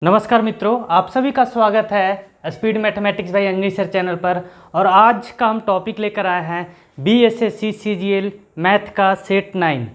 नमस्कार मित्रों, आप सभी का स्वागत है स्पीड मैथमेटिक्स बाय अंग्रेजी सर चैनल पर। और आज का हम टॉपिक लेकर आए हैं बीएसएससी सीजीएल मैथ का सेट 9।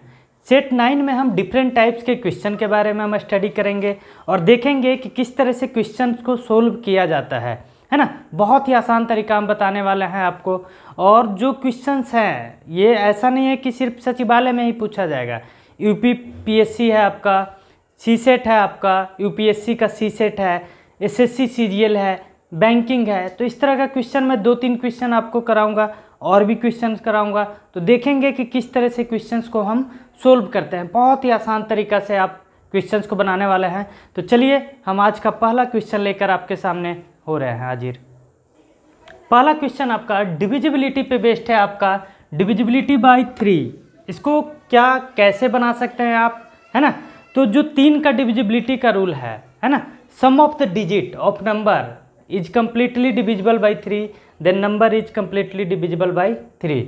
सेट 9 में हम डिफरेंट टाइप्स के क्वेश्चन के बारे में हम स्टडी करेंगे और देखेंगे कि किस तरह से क्वेश्चन को सोल्व किया जाता है ना। बहुत ही आसान तरीका हम बताने वाले हैं आपको। और जो क्वेश्चंस हैं ये ऐसा नहीं है कि सिर्फ सचिवालय में ही पूछा जाएगा। यूपीपीएससी है आपका, सी सेट है आपका, यूपीएससी का सी सेट है, एसएससी सीजीएल है, बैंकिंग है। तो इस तरह का क्वेश्चन मैं 2-3 क्वेश्चन आपको कराऊंगा और भी क्वेश्चंस कराऊंगा। तो देखेंगे कि किस तरह से क्वेश्चंस को हम सोल्व करते हैं। बहुत ही आसान तरीका से आप क्वेश्चंस को बनाने वाले हैं। तो चलिए हम आज का पहला क्वेश्चन लेकर आपके सामने हो रहे हैं हाजिर। पहला क्वेश्चन आपका डिविजिबिलिटी पे बेस्ड है आपका, डिविजिबिलिटी बाय 3। इसको क्या कैसे बना सकते हैं आप, है ना। तो जो 3 का डिविजिबिलिटी का रूल है ना, sum of the digit of number is completely divisible by 3, then number is completely divisible by 3।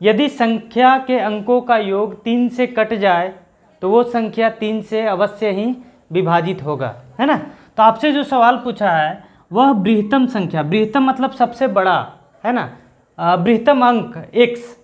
यदि संख्या के अंकों का योग 3 से कट जाए तो वो संख्या 3 से अवश्य ही विभाजित होगा, है ना। तो आपसे जो सवाल पूछा है वह बृहत्तम संख्या, बृहत्तम मतलब सबसे बड़ा, है ना, बृहत्तम अंक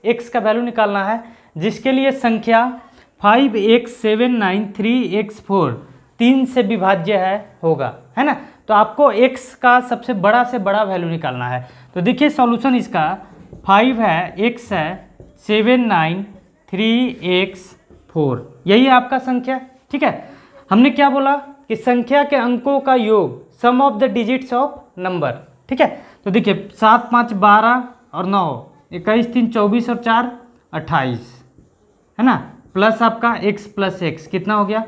x का वैल्यू निकालना है, जिसके लिए संख्या 5x793x4 3 से विभाज्य होगा, है ना। तो आपको x का सबसे बड़ा से बड़ा वैल्यू निकालना है। तो देखिए सॉल्यूशन इसका 5 है, x है, 793x4, यही है आपका संख्या। ठीक है, हमने क्या बोला कि संख्या के अंकों का योग, sum of the digits of number. ठीक है, तो देखिए 7 5 12 और 9, 21 3 24 और 4 28, है ना, प्लस आपका x प्लस x कितना हो गया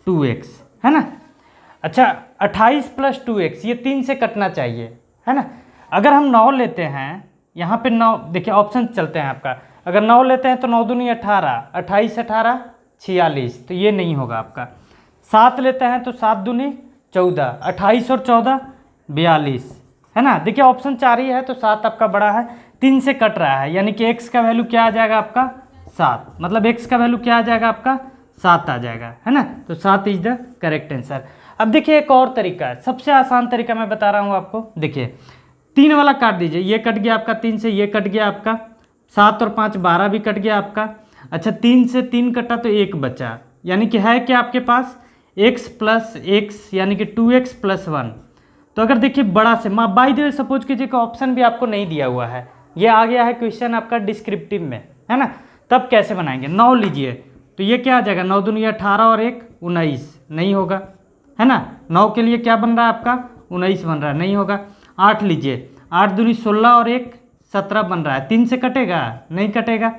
2x, है ना। अच्छा 28 प्लस 2x ये 3 से कटना चाहिए, है ना। अगर हम 9 लेते हैं, यहाँ पे 9 देखिए ऑप्शन चलते हैं आपका। अगर 9 लेते हैं तो 9 दूनी 18, 28 18 46, तो ये नहीं होगा आपका। 7 लेते हैं तो 7 दूनी 14, 28 और 14 42, है ना। देखिए ऑप्शन 4 ही है तो 7 आपका बड़ा है, 3 से कट रहा है, यानी कि x का वैल्यू क्या आ जाएगा आपका 7, मतलब x का वैल्यू क्या आ जाएगा आपका 7 आ जाएगा, है ना। तो 7 इज द करेक्ट आंसर। अब देखिए एक और तरीका है, सबसे आसान तरीका मैं बता रहा हूँ आपको। देखिए 3 वाला काट दीजिए, ये कट गया आपका 3 से, ये कट गया आपका 7 और 5 12 भी कट गया आपका। अच्छा 3 से 3 कटा तो 1 बचा, यानी कि है क्या आपके पास x प्लस x, यानी कि 2x प्लस 1। तो अगर देखिए बड़ा से बाई द वे सपोज कीजिए कि ऑप्शन भी आपको नहीं दिया हुआ है, ये आ गया है क्वेश्चन आपका डिस्क्रिप्टिव में, है ना। तब कैसे बनाएंगे, 9 लीजिए तो ये क्या आ जाएगा 9 दूनी 18 और 1 19, नहीं होगा, है ना। 9 के लिए क्या बन रहा है आपका 19 बन रहा है, नहीं होगा। 8 लीजिए, 8 दूनी 16 और 1 17 बन रहा है, 3 से कटेगा, नहीं कटेगा।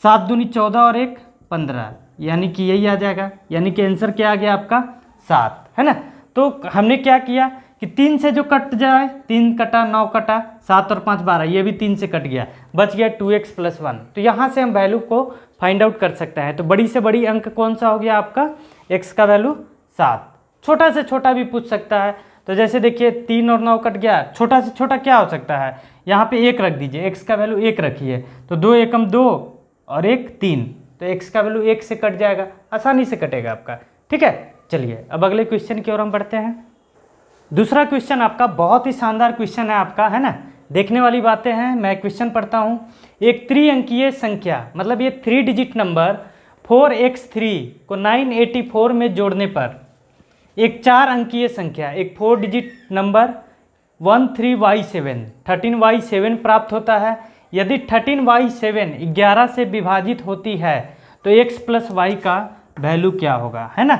7 दूनी 14 और 1 15, यानी कि यही आ जाएगा, यानी कि आंसर क्या आ गया आपका 7, है ना। तो हमने क्या किया कि 3 से जो कट जाए, 3 कटा 9 कटा, 7 और 5 12, ये भी 3 से कट गया, बच गया 2x प्लस 1। तो यहाँ से हम वैल्यू को फाइंड आउट कर सकते हैं। तो बड़ी से बड़ी अंक कौन सा हो गया आपका, x का वैल्यू 7। छोटा से छोटा भी पूछ सकता है। तो जैसे देखिए 3 और 9 कट गया, छोटा से छोटा क्या हो सकता है, यहाँ पे 1 रख दीजिए, x का वैल्यू 1 रखिए, तो 2 एकम 2 और 1 3, तो x का वैल्यू 1 से कट जाएगा, आसानी से कटेगा आपका। ठीक है, चलिए अब अगले क्वेश्चन की ओर हम बढ़ते हैं। दूसरा क्वेश्चन आपका बहुत ही शानदार क्वेश्चन है आपका, है ना, देखने वाली बातें हैं। मैं क्वेश्चन पढ़ता हूँ। एक त्रिअंकीय संख्या, मतलब ये 3 डिजिट नंबर 4x3 को 984 में जोड़ने पर एक 4 अंकीय संख्या, एक 4 डिजिट नंबर 13y7 प्राप्त होता है। यदि 13y7 11 से विभाजित होती है तो x प्लस y का वैल्यू क्या होगा, है ना।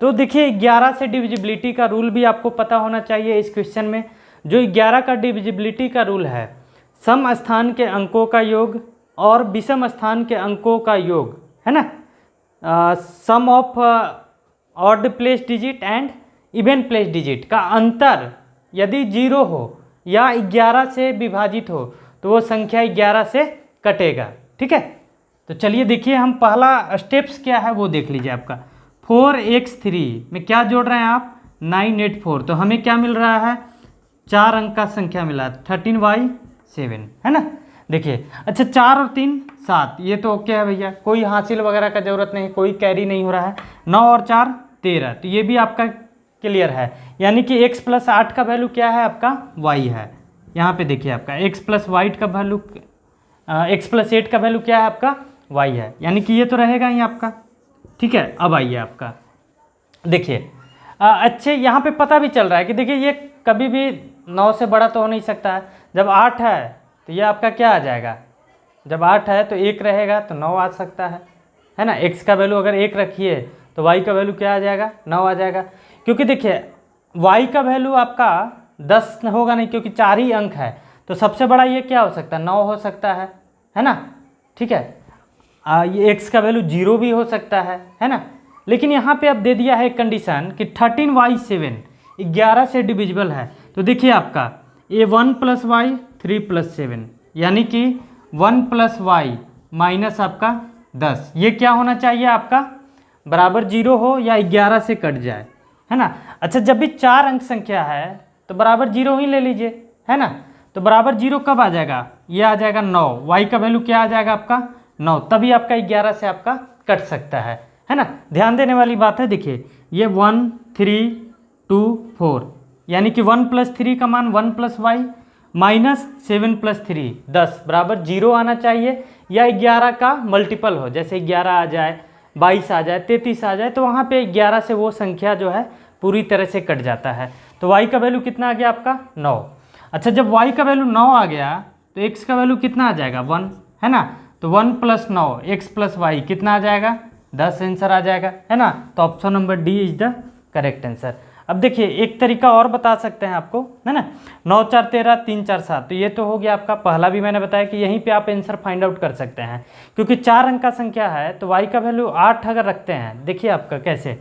तो देखिए 11 से डिविजिबिलिटी का रूल भी आपको पता होना चाहिए इस क्वेश्चन में। जो 11 का डिविजिबिलिटी का रूल है, सम स्थान के अंकों का योग और विषम स्थान के अंकों का योग, है ना, sum of odd place digit and even place digit का अंतर यदि 0 हो या 11 से विभाजित हो तो वो संख्या 11 से कटेगा। ठीक है, तो चलिए देखिए हम पहला स्टेप्स क्या है वो देख लीजिए। आपका 4x3 में क्या जोड़ रहे हैं आप 984, तो हमें क्या मिल रहा है 4 अंक का संख्या मिला 13y7, है ना। देखिए अच्छा 4 और 3 7, ये तो ओके है भैया, कोई हासिल वगैरह का जरूरत नहीं, कोई कैरी नहीं हो रहा है। 9 और 4 13, तो ये भी आपका क्लियर है। यानी कि x प्लस 8 का वैल्यू क्या है आपका y है। यहाँ पे देखिए आपका x प्लस वाइट का वैल्यू x प्लस 8 का वैल्यू क्या है आपका y है, यानी कि ये तो रहेगा ही आपका। ठीक है, अब आइए आपका देखिए अच्छे यहाँ पे पता भी चल रहा है कि देखिए ये कभी भी 9 से बड़ा तो हो नहीं सकता है। जब 8 है तो ये आपका क्या आ जाएगा, जब 8 है तो 1 रहेगा तो 9 आ सकता है ना। x का वैल्यू अगर 1 रखिए तो y का वैल्यू क्या आ जाएगा, 9 आ जाएगा। क्योंकि देखिए y का वैल्यू आपका 10 होगा नहीं, क्योंकि 4 ही अंक है, तो सबसे बड़ा ये क्या हो सकता है, 9 हो सकता है ना। ठीक है, ये x का वैल्यू 0 भी हो सकता है ना। लेकिन यहाँ पे अब दे दिया है कंडीशन कि 13y7 11 से डिविजिबल है। तो देखिए आपका ये 1 प्लस वाई 3 प्लस 7, यानी कि 1 प्लस वाई माइनस आपका 10, ये क्या होना चाहिए आपका बराबर 0 हो या 11 से कट जाए, है ना। अच्छा, जब भी 4 अंक संख्या है तो बराबर 0 ही ले लीजिए, है ना। तो बराबर 0 कब आ जाएगा, ये आ जाएगा 9, y का वैल्यू क्या आ जाएगा आपका 9, तभी आपका 11 से आपका कट सकता है ना। ध्यान देने वाली बात है, देखिए ये 1 3 2 4, यानी कि 1 प्लस 3 का मान 1 प्लस वाई माइनस 7 प्लस 3 10 बराबर 0 आना चाहिए, या 11 का मल्टीपल हो, जैसे 11 आ जाए, 22 आ जाए, 33 आ जाए, तो वहाँ पे 11 से वो संख्या जो है पूरी तरह से कट जाता है। तो y का वैल्यू कितना आ गया आपका 9। अच्छा, जब y का वैल्यू 9 आ गया तो x का वैल्यू कितना आ जाएगा 1, है ना। तो 1 प्लस 9 x प्लस वाई कितना आ जाएगा 10 आंसर आ जाएगा, है ना। तो option number D is the correct answer. अब देखिए एक तरीका और बता सकते हैं आपको, है ना। 9 4 13 3 4 7, तो ये तो हो गया आपका पहला भी मैंने बताया कि यहीं पे आप आंसर फाइंड आउट कर सकते हैं, क्योंकि 4 अंक का संख्या है तो y का वैल्यू 8 अगर रखते हैं, देखिए आपका कैसे,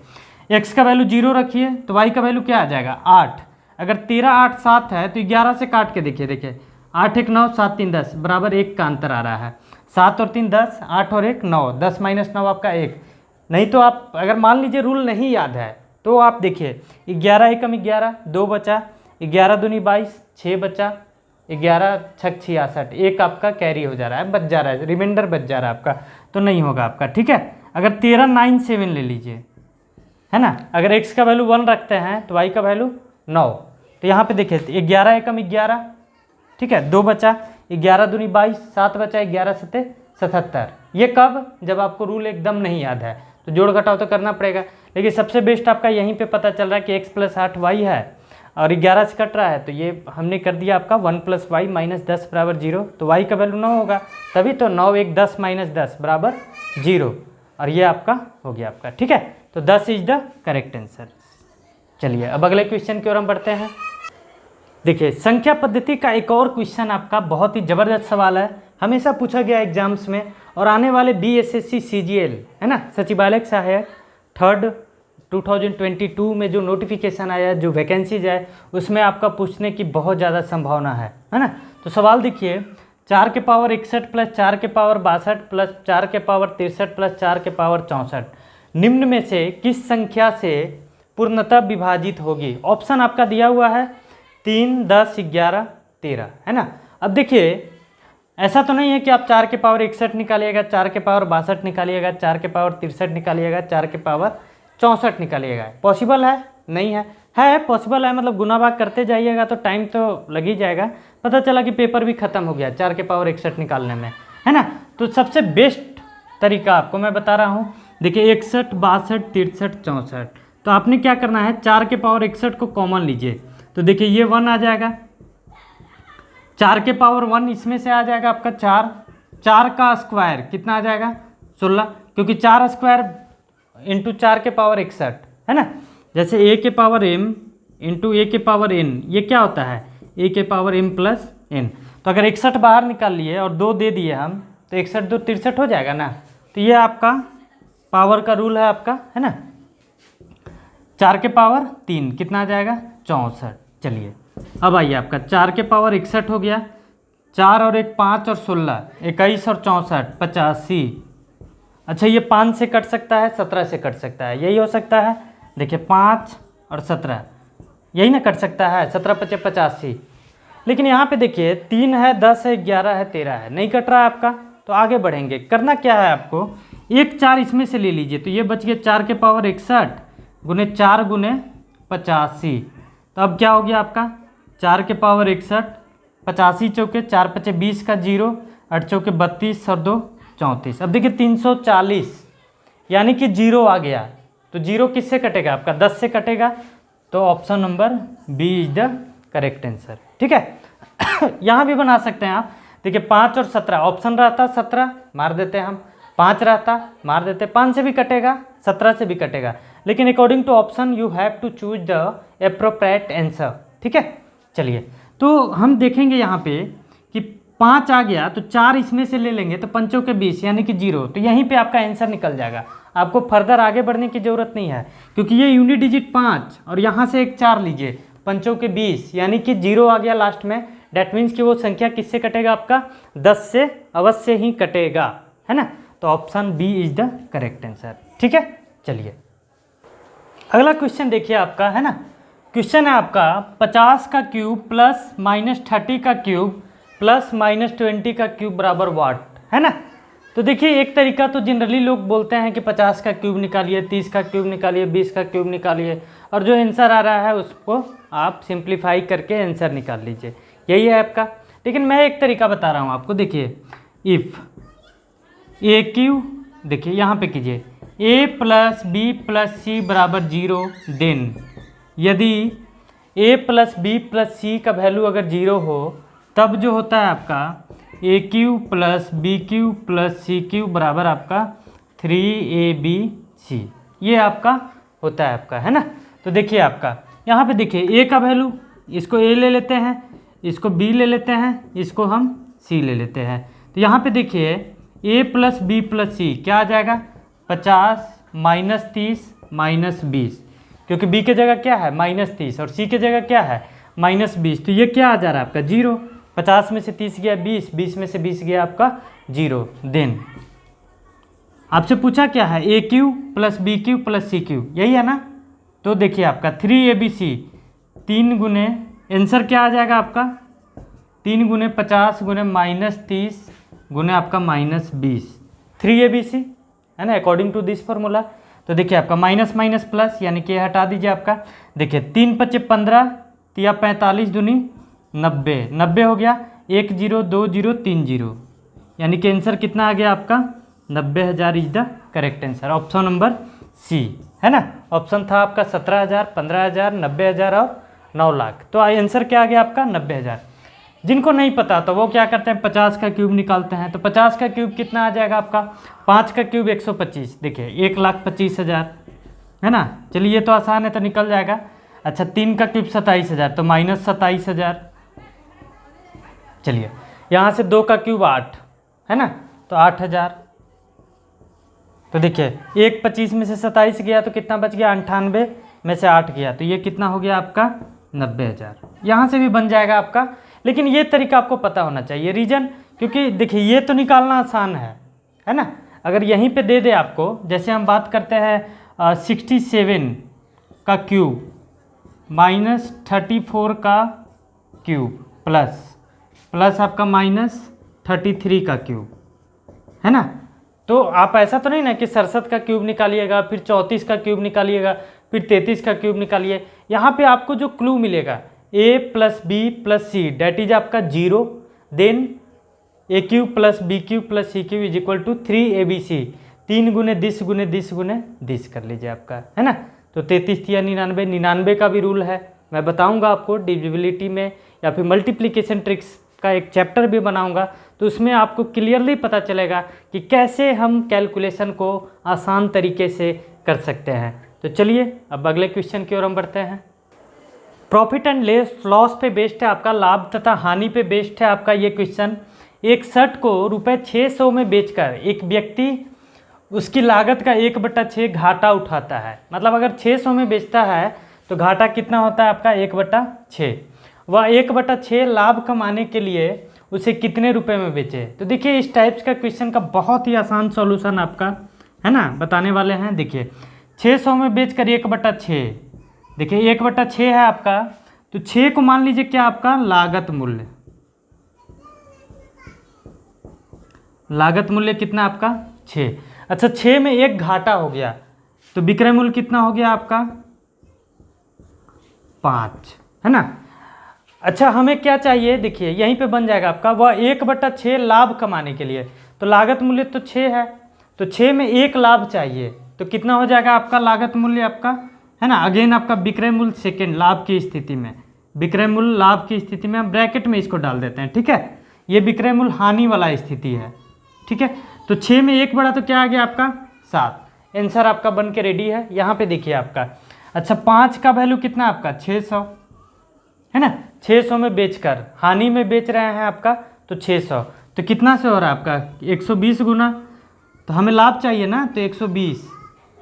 x का वैल्यू 0 रखिए तो y का वैल्यू क्या आ जाएगा 8। अगर 13 8 7 है तो 11 से काट के देखिए 8 1 9 7 3 10 बराबर 1 का अंतर आ रहा है, 7 और 3 10, 8 और 1 9, 10 माइनस 9 आपका 1। नहीं तो आप अगर मान लीजिए रूल नहीं याद है तो आप देखिए 11 एकम 11 2 बचा, 11 दूनी 22 6 बचा, 11 छक 66, एक आपका कैरी हो जा रहा है, बच जा रहा है, रिमाइंडर बच जा रहा है आपका, तो नहीं होगा आपका। ठीक है, अगर 13 9 7 ले लीजिए, है ना। अगर x का वैल्यू 1 रखते हैं तो y का वैल्यू 9, तो यहाँ पे देखिए 11 एकम 11, ठीक है 2 बचा, 11 दूनी 22 7 बचा, 11 सत्ते 77। ये कब, जब आपको रूल एकदम नहीं याद है तो जोड़ घटाव तो करना पड़ेगा। लेकिन सबसे बेस्ट आपका यहीं पे पता चल रहा है कि x प्लस 8 वाई है और 11 से कट रहा है, तो ये हमने कर दिया आपका 1 प्लस वाई माइनस 10 बराबर 0, तो y का वैल्यू 9 होगा, तभी तो 9 1 10 माइनस 10 बराबर 0, और ये आपका हो गया आपका। ठीक है, तो 10 इज द करेक्ट आंसर। चलिए अब अगले क्वेश्चन की ओर हम बढ़ते हैं। देखिए संख्या पद्धति का एक और क्वेश्चन आपका बहुत ही ज़बरदस्त सवाल है, हमेशा पूछा गया एग्जाम्स में, और आने वाले BSSC CGL है ना, सचिवालय सहायक 3rd 2022 में जो नोटिफिकेशन आया, जो वैकेंसीज है, उसमें आपका पूछने की बहुत ज़्यादा संभावना है ना। तो सवाल देखिए 4 के पावर 61 प्लस 4 के पावर 62 प्लस 4 के पावर 63 प्लस 4 के पावर 64 निम्न में से किस संख्या से पूर्णतः विभाजित होगी। ऑप्शन आपका दिया हुआ है 3 10 11 13, है ना। अब देखिए ऐसा तो नहीं है कि आप 4 के पावर 61 निकालिएगा, 4 के पावर 62 निकालिएगा, 4 के पावर 63 निकालिएगा, 4 के पावर 64 निकालिएगा, पॉसिबल है नहीं है पॉसिबल है, मतलब गुना भाग करते जाइएगा तो टाइम तो लग ही जाएगा। पता चला कि पेपर भी खत्म हो गया 4 के पावर 61 निकालने में, है ना। तो सबसे बेस्ट तरीका आपको मैं बता रहा हूँ, देखिए 61 62 63 64, तो आपने क्या करना है 4 के पावर 61 को कॉमन लीजिए, तो देखिए ये 1 आ जाएगा, 4 के पावर 1 इसमें से आ जाएगा आपका 4 का स्क्वायर कितना आ जाएगा 16, क्योंकि 4 स्क्वायर इंटू 4 के पावर 61, है ना। जैसे a के पावर m इंटू a के पावर n, ये क्या होता है a के पावर m प्लस n। तो अगर 61 बाहर निकाल लिए और 2 दे दिए हम, तो 61 2 63 हो जाएगा ना। तो ये आपका पावर का रूल है आपका, है ना। 4 के पावर 3 कितना आ जाएगा 64। चलिए अब आइए आपका 4 के पावर 61 हो गया, 4 और 1 5 और 16 21 और 64 85। अच्छा ये 5 से कट सकता है, 17 से कट सकता है, यही हो सकता है। देखिए 5 और 17 यही ना कट सकता है, 17 5 85। लेकिन यहाँ पे देखिए 3 है 10 है 11 है 13 है, नहीं कट रहा है आपका। तो आगे बढ़ेंगे, करना क्या है आपको, 1 4 इसमें से ले लीजिए, तो ये बच गया 4 के पावर 61 गुने 4 गुने 85। तो अब क्या हो गया आपका 4 के पावर 61, 85 चौके 4 पचे 20 का 0, 8 चौके 32 और 2 34। अब देखिए 340 यानी कि 0 आ गया। तो 0 किससे कटेगा आपका 10 से कटेगा। तो option number B is the correct answer. ठीक है यहाँ भी बना सकते हैं आप। देखिए 5 और 17 ऑप्शन रहता 17 मार देते हैं हम, 5 रहता मार देते, 5 से भी कटेगा 17 से भी कटेगा, लेकिन according to option you have to choose the appropriate answer. ठीक है चलिए, तो हम देखेंगे यहाँ पे कि 5 आ गया तो 4 इसमें से ले लेंगे तो 5 के 20 यानी कि 0। तो यहीं पे आपका आंसर निकल जाएगा, आपको फर्दर आगे बढ़ने की ज़रूरत नहीं है, क्योंकि ये यूनिट डिजिट 5 और यहाँ से एक 4 लीजिए, 5 के 20 यानी कि 0 आ गया लास्ट में। डैट मीन्स कि वो संख्या किससे कटेगा आपका 10 से अवश्य ही कटेगा, है ना। तो option B is the correct answer. ठीक है चलिए अगला क्वेश्चन देखिए आपका, है ना। क्वेश्चन है आपका 50 का क्यूब प्लस माइनस 30 का क्यूब प्लस माइनस 20 का क्यूब बराबर वाट, है ना। तो देखिए एक तरीका तो जनरली लोग बोलते हैं कि 50 का क्यूब निकालिए, 30 का क्यूब निकालिए, 20 का क्यूब निकालिए, और जो आंसर आ रहा है उसको आप सिंप्लीफाई करके आंसर निकाल लीजिए, यही है आपका। लेकिन मैं एक तरीका बता रहा हूँ आपको। देखिए इफ़ ए क्यू, देखिए यहाँ पे कीजिए ए प्लस बी प्लस सी बराबर 0, देन यदि ए प्लस बी प्लस सी का वैल्यू अगर 0 हो तब जो होता है आपका a Q plus b Q plus c cube बराबर आपका 3ABC, ये आपका होता है आपका, है ना। तो देखिए आपका यहाँ पे देखिए ए का वैल्यू, इसको ए ले लेते हैं, इसको बी ले लेते हैं, इसको हम सी ले लेते हैं। तो यहाँ पे देखिए ए प्लस बी प्लस सी क्या आ जाएगा 50 माइनस 30 माइनस 20, क्योंकि बी की जगह क्या है -30 और सी की जगह क्या है -20। तो ये क्या आ जा रहा है आपका 0। 50 में से 30 गया 20, 20 में से 20 गया आपका 0। देन आपसे पूछा क्या है a Q plus b Q plus c cube, यही है ना। तो देखिए आपका 3ABC 3 गुने आंसर क्या आ जाएगा आपका 3 गुने 50 गुने -30 गुने आपका -20, 3ABC, है ना, अकॉर्डिंग टू दिस फॉर्मूला। तो देखिए आपका माइनस माइनस प्लस यानी कि हटा दीजिए आपका। देखिए 3 पचे 15 तिया 45 दूनी 90, 90 हो गया, 1 0 2 0 3 0, यानी कि आंसर कितना आ गया आपका 90,000 is the correct answer. Option number C, है ना। ऑप्शन था आपका 17,000, 15,000, 90,000 और 9 लाख। तो आंसर क्या आ गया आपका 90,000। जिनको नहीं पता तो वो क्या करते हैं 50 का क्यूब निकालते हैं। तो 50 का क्यूब कितना आ जाएगा आपका 5 का क्यूब 125, देखिए 1,25,000, है ना। चलिए ये तो आसान है तो निकल जाएगा। अच्छा 3 का क्यूब 27,000 तो -27,000। चलिए यहाँ से 2 का क्यूब 8, है ना, तो 8,000। तो देखिए 1,25 में से 27 गया तो कितना बच गया 98 में से 8 गया, तो ये कितना हो गया आपका 90,000। यहाँ से भी बन जाएगा आपका, लेकिन ये तरीका आपको पता होना चाहिए। रीजन क्योंकि देखिए ये तो निकालना आसान है ना। अगर यहीं पे दे दे आपको, जैसे हम बात करते हैं 67 का क्यूब -34 का क्यूब प्लस आपका -33 का क्यूब, है ना। तो आप ऐसा तो नहीं ना कि 67 का क्यूब निकालिएगा फिर 34 का क्यूब निकालिएगा फिर 33 का क्यूब निकालिए। यहाँ पे आपको जो क्लू मिलेगा a plus b plus c that is आपका 0, then a Q plus b Q plus c q is equal to 3ABC, 3 गुने 10 गुने 10 गुने 10 कर लीजिए आपका, है ना। तो 33 या 99, 99 का भी रूल है, मैं बताऊंगा आपको डिविजिबिलिटी में, या फिर मल्टीप्लिकेशन ट्रिक्स का एक चैप्टर भी बनाऊंगा, तो उसमें आपको क्लियरली पता चलेगा कि कैसे हम कैलकुलेशन को आसान तरीके से कर सकते हैं। तो चलिए अब अगले क्वेश्चन की ओर हम बढ़ते हैं। प्रॉफिट एंड लॉस पे बेस्ड है आपका, लाभ तथा हानि पे बेस्ड है आपका ये क्वेश्चन। एक शर्ट को ₹600 में बेचकर एक व्यक्ति उसकी लागत का 1/6 घाटा उठाता है। मतलब अगर 600 में बेचता है तो घाटा कितना होता है आपका 1/6। वह 1/6 लाभ कमाने के लिए उसे कितने रुपए में बेचे। तो देखिए इस टाइप्स का क्वेश्चन का बहुत ही आसान सॉल्यूशन आपका, है ना, बताने वाले हैं। देखिए 600 में बेचकर 1/6, देखिए 1/6 है आपका, तो 6 को मान लीजिए क्या आपका लागत मूल्य, लागत मूल्य कितना आपका 6। अच्छा 6 में 1 घाटा हो गया तो विक्रय मूल्य कितना हो गया आपका 5, है ना। अच्छा हमें क्या चाहिए, देखिए यहीं पे बन जाएगा आपका वह 1/6 लाभ कमाने के लिए। तो लागत मूल्य तो 6 है, तो 6 में 1 लाभ चाहिए, तो कितना हो जाएगा आपका लागत मूल्य आपका, है ना। अगेन आपका विक्रय मूल्य सेकेंड लाभ की स्थिति में, विक्रय मूल्य लाभ की स्थिति में हम ब्रैकेट में इसको डाल देते हैं, ठीक है। ये विक्रय मूल्य हानि वाला स्थिति है, ठीक है। तो 6 में 1 बढ़ा तो क्या आ गया आपका 7। आंसर आपका बन के रेडी है। यहाँ पे देखिए आपका, अच्छा 5 का वैल्यू कितना आपका 600, है ना। 600 में बेचकर हानि में बेच रहे हैं आपका, तो 600 तो कितना से हो रहा है आपका 120 गुना, तो हमें लाभ चाहिए ना, तो 120,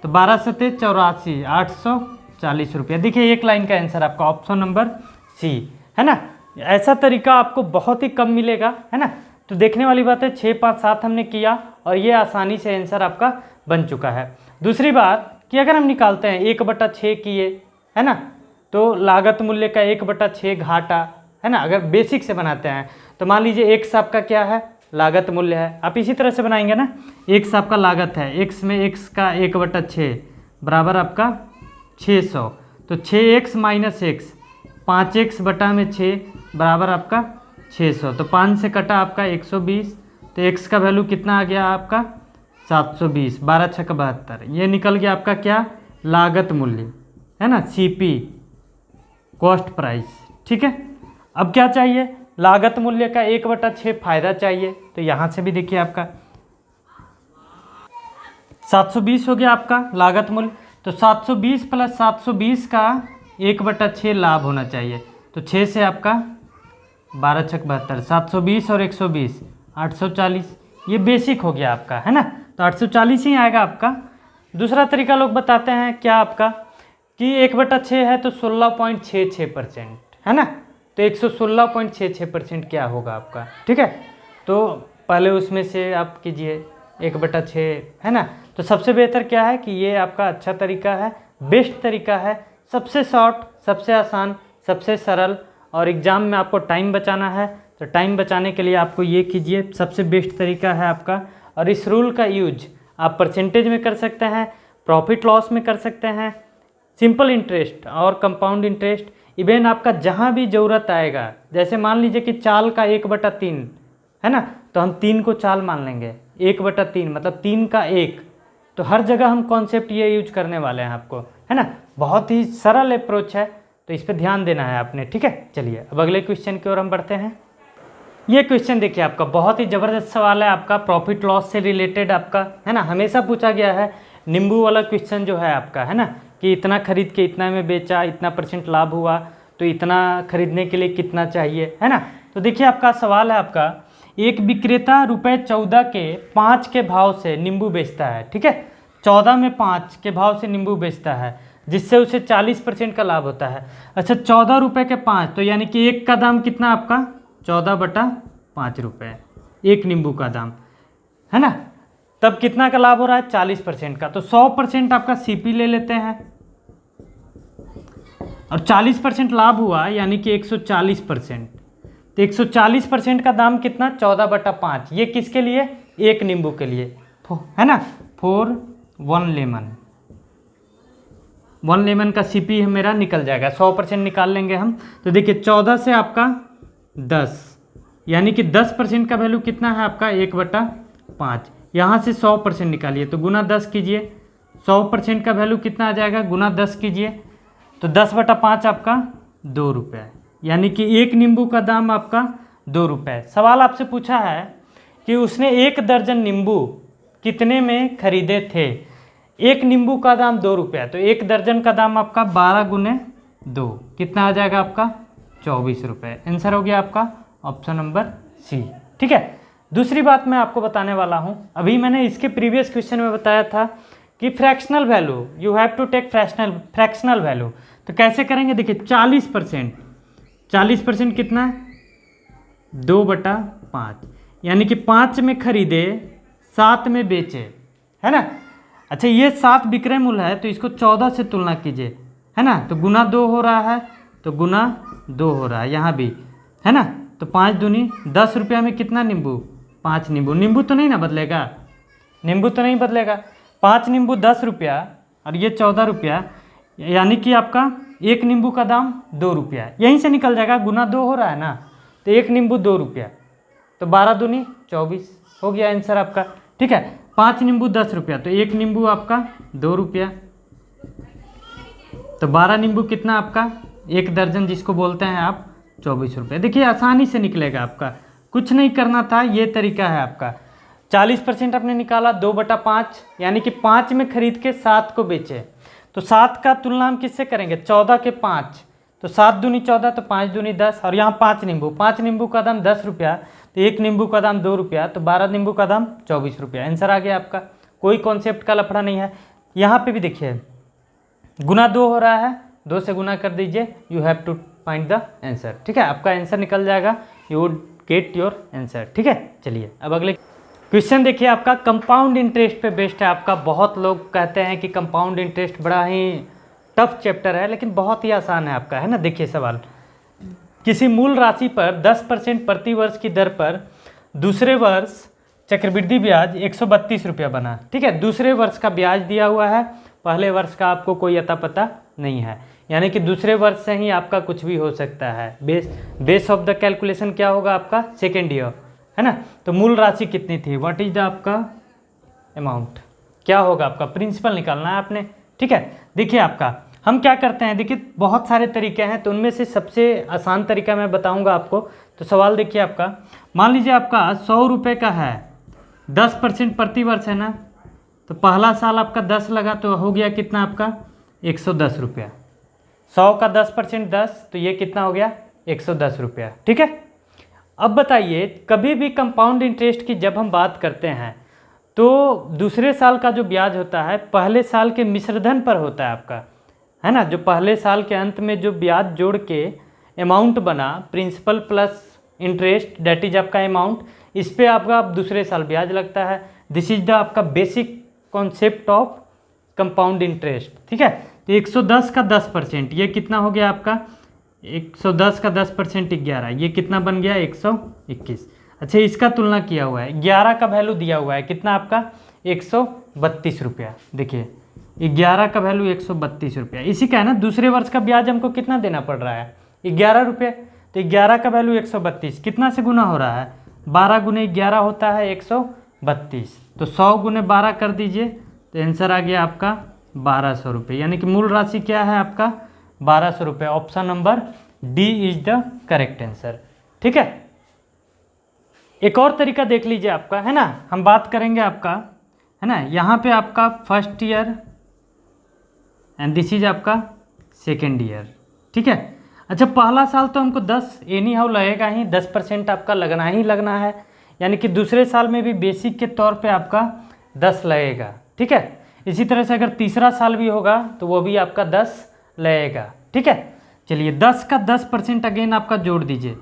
तो 12 सत्ते 84, 840 रुपया। देखिए एक लाइन का आंसर आपका ऑप्शन नंबर सी, है ना। ऐसा तरीका आपको बहुत ही कम मिलेगा, है ना। तो देखने वाली बात है 6, 5, 7 हमने किया और ये आसानी से आंसर आपका बन चुका है। दूसरी बात कि अगर हम निकालते हैं 1/6 किए, है ना, तो लागत मूल्य का 1/6 घाटा, है ना। अगर बेसिक से बनाते हैं तो मान लीजिए x आपका क्या है लागत मूल्य है, आप इसी तरह से बनाएंगे ना, x आपका लागत है, x में x का 1/6 बराबर आपका 600, तो 6x माइनस x 5x बटा में 6 बराबर आपका 600, तो 5 से कटा आपका 120, तो x का वैल्यू कितना आ गया आपका 720, 12 छक 72, ये निकल गया आपका क्या लागत मूल्य, है ना, CP कॉस्ट प्राइस, ठीक है। अब क्या चाहिए, लागत मूल्य का 1/6 फायदा चाहिए, तो यहाँ से भी देखिए आपका 720 हो गया आपका लागत मूल्य, तो 720 प्लस 720 का 1/6 लाभ होना चाहिए, तो 6 से आपका 12 छक 72, 720 और 120 840, ये बेसिक हो गया आपका, है ना। तो 840 ही आएगा आपका। दूसरा तरीका लोग बताते हैं क्या आपका कि 1/6 है तो 16.66%, है ना, तो 116.66% क्या होगा आपका, ठीक है। तो पहले उसमें से आप कीजिए 1/6, है ना। तो सबसे बेहतर क्या है कि ये आपका अच्छा तरीका है, बेस्ट तरीका है, सबसे शॉर्ट, सबसे आसान, सबसे सरल, और एग्ज़ाम में आपको टाइम बचाना है तो टाइम बचाने के लिए आपको ये कीजिए, सबसे बेस्ट तरीका है आपका। और इस रूल का यूज आप परसेंटेज में कर सकते हैं, प्रॉफिट लॉस में कर सकते हैं, सिंपल इंटरेस्ट और कंपाउंड इंटरेस्ट, इवन आपका जहाँ भी ज़रूरत आएगा, जैसे मान लीजिए कि चाल का 1/3, है ना, तो हम 3 को चाल मान लेंगे, 1/3 मतलब 3 का 1, तो हर जगह हम कॉन्सेप्ट ये यूज करने वाले हैं आपको, है ना। बहुत ही सरल अप्रोच है, तो इस पर ध्यान देना है आपने, ठीक है। चलिए अब अगले क्वेश्चन की ओर हम बढ़ते हैं। ये क्वेश्चन देखिए आपका बहुत ही ज़बरदस्त सवाल है आपका, प्रॉफिट लॉस से रिलेटेड आपका, है ना, हमेशा पूछा गया है। नींबू वाला क्वेश्चन जो है आपका, है ना, कि इतना खरीद के इतना में बेचा, इतना % लाभ हुआ, तो इतना खरीदने के लिए कितना चाहिए, है ना। तो देखिए आपका सवाल है आपका, एक विक्रेता ₹14 के 5 के भाव से नींबू बेचता है, ठीक है, 14 में 5 के भाव से नींबू बेचता है, जिससे उसे 40% का लाभ होता है। अच्छा 14 रुपये के 5, तो यानी कि एक का दाम कितना आपका 14/5 रुपये, एक नींबू का दाम, है ना। तब कितना का लाभ हो रहा है 40% का, तो 100% आपका CP ले लेते हैं, और 40% लाभ हुआ यानी कि 140%, तो 140% का दाम कितना 14/5, ये किसके लिए, एक नींबू के लिए, है ना, फॉर 1 लेमन, 1 लेमन का CP मेरा निकल जाएगा, 100% निकाल लेंगे हम। तो देखिए 14 से आपका 10, यानी कि 10% का वैल्यू कितना है आपका 1/5, यहाँ से 100% निकालिए तो गुना 10 कीजिए, 100% का वैल्यू कितना आ जाएगा गुना 10 कीजिए, तो 10/5 आपका 2 रुपये, यानी कि एक नींबू का दाम आपका 2 रुपये। सवाल आपसे पूछा है कि उसने 1 दर्जन नींबू कितने में खरीदे थे, एक नींबू का दाम 2 रुपये, तो 1 दर्जन का दाम आपका 12 गुने 2 कितना आ जाएगा आपका 24 रुपये। आंसर हो गया आपका ऑप्शन नंबर सी, ठीक है। दूसरी बात मैं आपको बताने वाला हूँ, अभी मैंने इसके प्रीवियस क्वेश्चन में बताया था कि fractional value, you have to take fractional value, तो कैसे करेंगे, देखिए 40% कितना है 2/5, यानी कि 5 में खरीदे 7 में बेचे, है ना। अच्छा ये 7 विक्रय मूल्य है, तो इसको 14 से तुलना कीजिए, है ना, तो गुना 2 हो रहा है, तो गुना 2 हो रहा है यहाँ भी, है ना, तो 5 दूनी 10 रुपया में कितना नींबू 5 नींबू, नींबू तो नहीं ना बदलेगा, नींबू तो नहीं बदलेगा, 5 नींबू 10 रुपया और ये 14 रुपया, यानी कि आपका एक नींबू का दाम 2 रुपया, यहीं से निकल जाएगा, गुना 2 हो रहा है ना, तो एक नींबू 2 रुपया, तो 12 दूनी 24 हो गया आंसर आपका। ठीक है, 5 नींबू 10 रुपया, तो एक नींबू आपका 2 रुपया, तो 12 नींबू कितना आपका, एक दर्जन जिसको बोलते हैं आप 24 रुपये। देखिए आसानी से निकलेगा आपका, कुछ नहीं करना था, ये तरीका है आपका। 40% आपने निकाला, 2/5 यानी कि 5 में खरीद के 7 को बेचे, तो 7 का तुलना हम किससे करेंगे, 14 के 5, तो 7 दूनी 14, तो 5 दूनी 10, और यहाँ 5 नींबू का दाम 10 रुपया, तो एक नींबू का दाम 2 रुपया, तो 12 नींबू का दाम 24 रुपया। आंसर आ गया आपका, कोई कॉन्सेप्ट का लफड़ा नहीं है। यहाँ पे भी देखिए गुना 2 हो रहा है, 2 से गुना कर दीजिए, you have to find the answer. ठीक है, आपका आंसर निकल जाएगा, you would get your answer. ठीक है, चलिए अब अगले क्वेश्चन देखिए, आपका कंपाउंड इंटरेस्ट पे बेस्ड है आपका। बहुत लोग कहते हैं कि कंपाउंड इंटरेस्ट बड़ा ही टफ चैप्टर है, लेकिन बहुत ही आसान है आपका, है ना। देखिए सवाल, किसी मूल राशि पर 10% प्रति वर्ष की दर पर दूसरे वर्ष चक्रवृद्धि ब्याज 132 रुपया बना। ठीक है, दूसरे वर्ष का ब्याज दिया हुआ है, पहले वर्ष का आपको कोई अता पता नहीं है, यानी कि दूसरे वर्ष से ही आपका कुछ भी हो सकता है। बेस ऑफ द कैलकुलेशन क्या होगा आपका, सेकेंड ईयर, है ना। तो मूल राशि कितनी थी, व्हाट इज द आपका अमाउंट, क्या होगा आपका, प्रिंसिपल निकालना है आपने। ठीक है, देखिए आपका हम क्या करते हैं, देखिए बहुत सारे तरीके हैं, तो उनमें से सबसे आसान तरीका मैं बताऊंगा आपको। तो सवाल देखिए आपका, मान लीजिए आपका 100 रुपये का है, 10% प्रति वर्ष है ना, तो पहला साल आपका 10 लगा, तो हो गया कितना आपका 110 रुपया। 100 का 10% 10, तो ये कितना हो गया 110 रुपया। ठीक है, अब बताइए कभी भी कंपाउंड इंटरेस्ट की जब हम बात करते हैं, तो दूसरे साल का जो ब्याज होता है पहले साल के मिश्रधन पर होता है आपका, है ना। जो पहले साल के अंत में जो ब्याज जोड़ के अमाउंट बना, principal plus interest that is आपका अमाउंट, इस पे आपका दूसरे साल ब्याज लगता है। दिस इज द आपका basic concept of compound interest. ठीक है, तो 110 का 10%, ये कितना हो गया आपका 110 का 10% 11, ये कितना बन गया 121। अच्छा, इसका तुलना किया हुआ है, 11 का वैल्यू दिया हुआ है कितना आपका 132 रुपया। देखिए 11 का वैल्यू 132 रुपया, इसी का है ना, दूसरे वर्ष का ब्याज हमको कितना देना पड़ रहा है 11 रुपये, तो 11 का वैल्यू 132 कितना से गुना हो रहा है, 12 गुने 11 होता है 132, तो 100 गुने 12 कर दीजिए, तो आंसर आ गया आपका 1200 रुपये, यानी कि मूल राशि क्या है आपका 1200 रुपये। Option number D is the correct answer. ठीक है, एक और तरीका देख लीजिए आपका, है ना, हम बात करेंगे आपका, है ना, यहाँ पे आपका first year and this is आपका सेकेंड ईयर। ठीक है, अच्छा पहला साल तो हमको 10 एनी हाउ लगेगा ही, 10% आपका लगना ही लगना है, यानी कि दूसरे साल में भी बेसिक के तौर पे आपका 10 लगेगा। ठीक है, इसी तरह से अगर तीसरा साल भी होगा तो वो भी आपका 10 लगेगा। ठीक है, चलिए 10 का 10% अगेन आपका जोड़ दीजिए,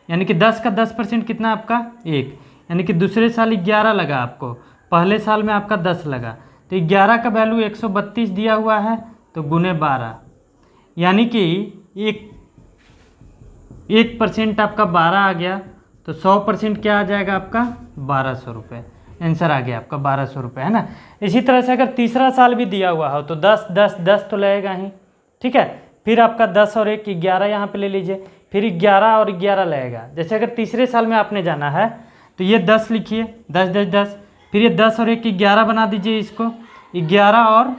यानी कि 10 का 10% कितना आपका 1, यानी कि दूसरे साल 11 लगा आपको, पहले साल में आपका 10 लगा, तो 11 का वैल्यू 132 दिया हुआ है, तो गुने 12, यानी कि 1% आपका 12 आ गया, तो 100% क्या आ जाएगा आपका 1200 रुपये। आंसर आ गया आपका 1200 रुपये, है ना। इसी तरह से अगर तीसरा साल भी दिया हुआ हो तो 10 10 10 तो लगेगा ही। ठीक है, फिर आपका 10 और 1 11 यहाँ पे ले लीजिए, फिर 11 और 11 लगेगा। जैसे अगर तीसरे साल में आपने जाना है तो ये 10 लिखिए, 10 10 10, फिर ये 10 और 1 11 बना दीजिए, इसको 11 और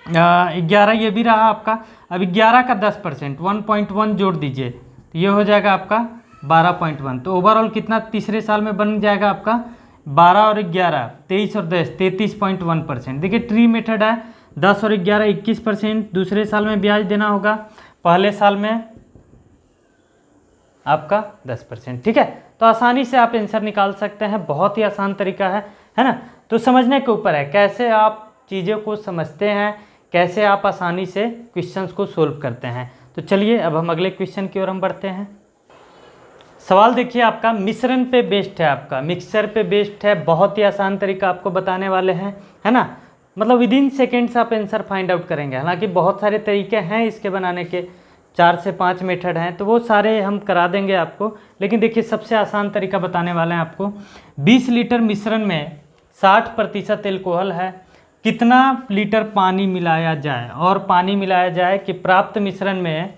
11 ये भी रहा आपका। अब 11 का 10% 1.1 जोड़ दीजिए, तो ये हो जाएगा आपका 12.1, तो ओवरऑल कितना तीसरे साल में बन जाएगा आपका 12 और 11 23 और 10 33.1%। देखिए ट्री मेथड है, 10 और 11 21% दूसरे साल में ब्याज देना होगा, पहले साल में आपका 10%। ठीक है, तो आसानी से आप आंसर निकाल सकते हैं, बहुत ही आसान तरीका है ना। तो समझने के ऊपर है कैसे आप चीज़ों को समझते हैं, कैसे आप आसानी से क्वेश्चंस को सोल्व करते हैं। तो चलिए अब हम अगले क्वेश्चन की ओर हम बढ़ते हैं। सवाल देखिए आपका मिश्रण पे बेस्ड है, आपका मिक्सचर पे बेस्ड है, बहुत ही आसान तरीका आपको बताने वाले हैं, है ना। मतलब विद इन सेकेंड्स आप आंसर फाइंड आउट करेंगे। हालांकि बहुत सारे तरीके हैं इसके बनाने के, 4 से 5 मेथड हैं, तो वो सारे हम करा देंगे आपको, लेकिन देखिए सबसे आसान तरीका बताने वाले हैं आपको। 20 लीटर मिश्रण में 60% एल्कोहल है, कितना लीटर पानी मिलाया जाए और पानी मिलाया जाए कि प्राप्त मिश्रण में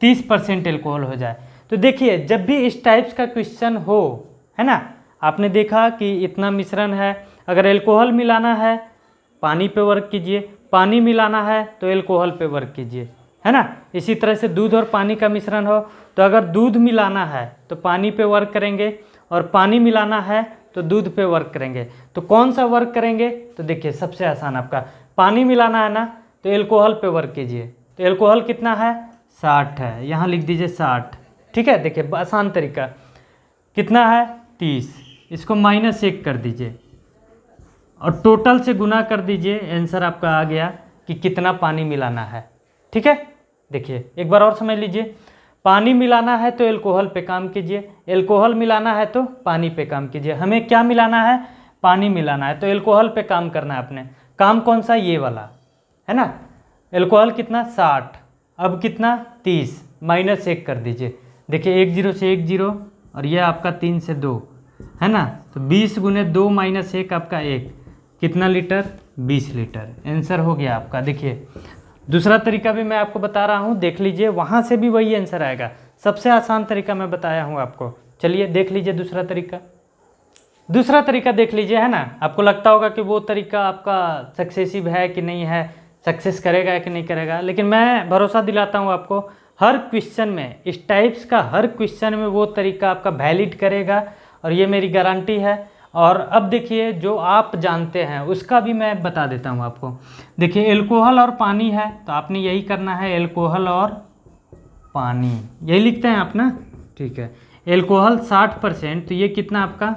30% एल्कोहल हो जाए। तो देखिए जब भी इस टाइप्स का क्वेश्चन हो, है ना, आपने देखा कि इतना मिश्रण है, अगर एल्कोहल मिलाना है पानी पे वर्क कीजिए, पानी मिलाना है तो एल्कोहल पे वर्क कीजिए, है ना। इसी तरह से दूध और पानी का मिश्रण हो तो अगर दूध मिलाना है तो पानी पे वर्क करेंगे और पानी मिलाना है तो दूध पे वर्क करेंगे। तो कौन सा वर्क करेंगे? तो देखिए सबसे आसान आपका पानी मिलाना है ना, तो एल्कोहल पे वर्क कीजिए। तो एल्कोहल कितना है? 60 है, यहाँ लिख दीजिए 60। ठीक है, देखिए आसान तरीका। कितना है? 30। इसको -1 कर दीजिए और टोटल से गुना कर दीजिए, आंसर आपका आ गया कि कितना पानी मिलाना है। ठीक है, देखिए एक बार और समझ लीजिए। पानी मिलाना है तो एल्कोहल पे काम कीजिए, एल्कोहल मिलाना है तो पानी पे काम कीजिए। हमें क्या मिलाना है? पानी मिलाना है, तो एल्कोहल पे काम करना है अपने। काम कौन सा? ये वाला, है ना। एल्कोहल कितना? 60। अब कितना? 30। -1 कर दीजिए। देखिए 1 0 से 1 0 और यह आपका 3 से 2, है ना। तो 20 × 2 - 1 आपका 1। कितना लीटर? 20 लीटर। आंसर हो गया आपका। देखिए दूसरा तरीका भी मैं आपको बता रहा हूँ, देख लीजिए, वहाँ से भी वही आंसर आएगा। सबसे आसान तरीका मैं बताया हूँ आपको। चलिए देख लीजिए दूसरा तरीका। दूसरा तरीका देख लीजिए, है ना। आपको लगता होगा कि वो तरीका आपका सक्सेसिव है कि नहीं है, सक्सेस करेगा कि नहीं करेगा, लेकिन मैं भरोसा दिलाता हूँ आपको, हर क्वेश्चन में, इस टाइप्स का हर क्वेश्चन में वो तरीका आपका वैलिड करेगा और ये मेरी गारंटी है। और अब देखिए जो आप जानते हैं उसका भी मैं बता देता हूँ आपको। देखिए एल्कोहल और पानी है तो आपने यही करना है, एल्कोहल और पानी, यही लिखते हैं आप ना। ठीक है, एल्कोहल 60%, तो ये कितना आपका?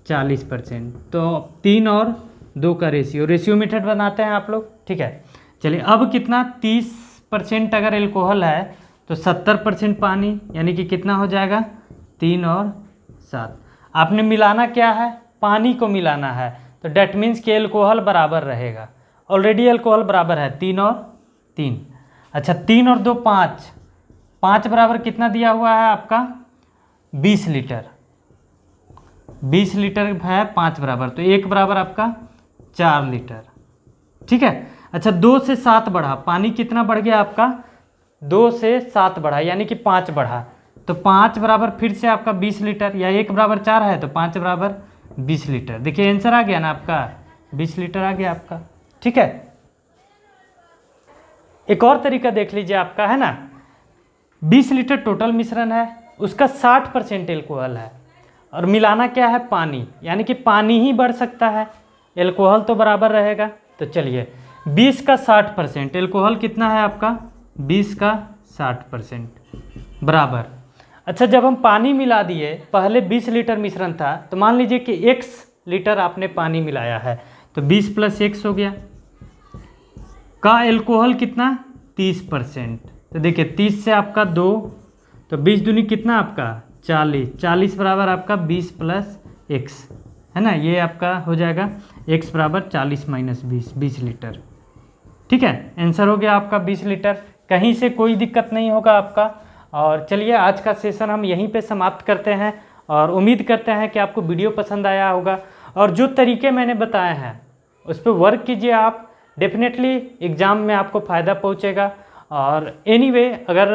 40%। तो 3 और 2 का रेशियो मेथड बनाते हैं आप लोग। ठीक है, चलिए अब कितना? 30% अगर एल्कोहल है तो 70% पानी, यानी कि कितना हो जाएगा? 3 और 7। आपने मिलाना क्या है? पानी को मिलाना है, तो डेट मीन्स कि एल्कोहल बराबर रहेगा। ऑलरेडी एल्कोहल बराबर है 3 और 3। अच्छा 3 और 2 5, 5 बराबर कितना दिया हुआ है आपका? 20 लीटर। 20 लीटर है 5 बराबर, तो 1 बराबर आपका 4 लीटर। ठीक है, अच्छा 2 से 7 बढ़ा, पानी कितना बढ़ गया आपका? 2 से 7 बढ़ा, यानी कि 5 बढ़ा, तो 5 बराबर फिर से आपका 20 लीटर, या 1 बराबर 4 है तो 5 बराबर 20 लीटर। देखिए आंसर आ गया ना आपका, 20 लीटर आ गया आपका। ठीक है, एक और तरीका देख लीजिए आपका, है ना। 20 लीटर टोटल मिश्रण है, उसका 60% एल्कोहल है और मिलाना क्या है? पानी, यानी कि पानी ही बढ़ सकता है, एल्कोहल तो बराबर रहेगा। तो चलिए 20 का 60%, एल्कोहल कितना है आपका? 20 का 60% बराबर। अच्छा जब हम पानी मिला दिए, पहले 20 लीटर मिश्रण था, तो मान लीजिए कि x लीटर आपने पानी मिलाया है, तो 20 + x हो गया, का एल्कोहल कितना? 30%। तो देखिए 30 से आपका 2, तो 20 दूनी कितना आपका? 40। 40 बराबर आपका 20 + x, है ना। ये आपका हो जाएगा x बराबर 40 - 20, 20 लीटर। ठीक है, आंसर हो गया आपका 20 लीटर। कहीं से कोई दिक्कत नहीं होगा आपका। और चलिए आज का सेशन हम यहीं पे समाप्त करते हैं और उम्मीद करते हैं कि आपको वीडियो पसंद आया होगा और जो तरीके मैंने बताए हैं उस पर वर्क कीजिए आप, डेफिनेटली एग्ज़ाम में आपको फ़ायदा पहुंचेगा। और एनीवे अगर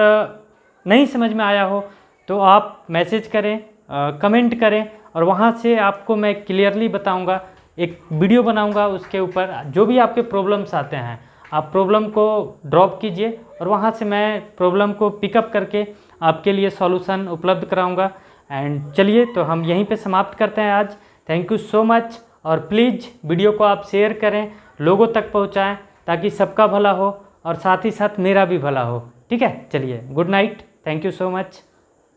नहीं समझ में आया हो तो आप मैसेज करें, कमेंट करें और वहां से आपको मैं क्लियरली बताऊंगा, एक वीडियो बनाऊंगा उसके ऊपर। जो भी आपके प्रॉब्लम्स आते हैं आप प्रॉब्लम को ड्रॉप कीजिए और वहाँ से मैं प्रॉब्लम को पिकअप करके आपके लिए सॉल्यूशन उपलब्ध कराऊंगा। एंड चलिए तो हम यहीं पे समाप्त करते हैं आज। Thank you so much. और प्लीज़ वीडियो को आप शेयर करें, लोगों तक पहुँचाएँ, ताकि सबका भला हो और साथ ही साथ मेरा भी भला हो। ठीक है, चलिए good night, thank you so much.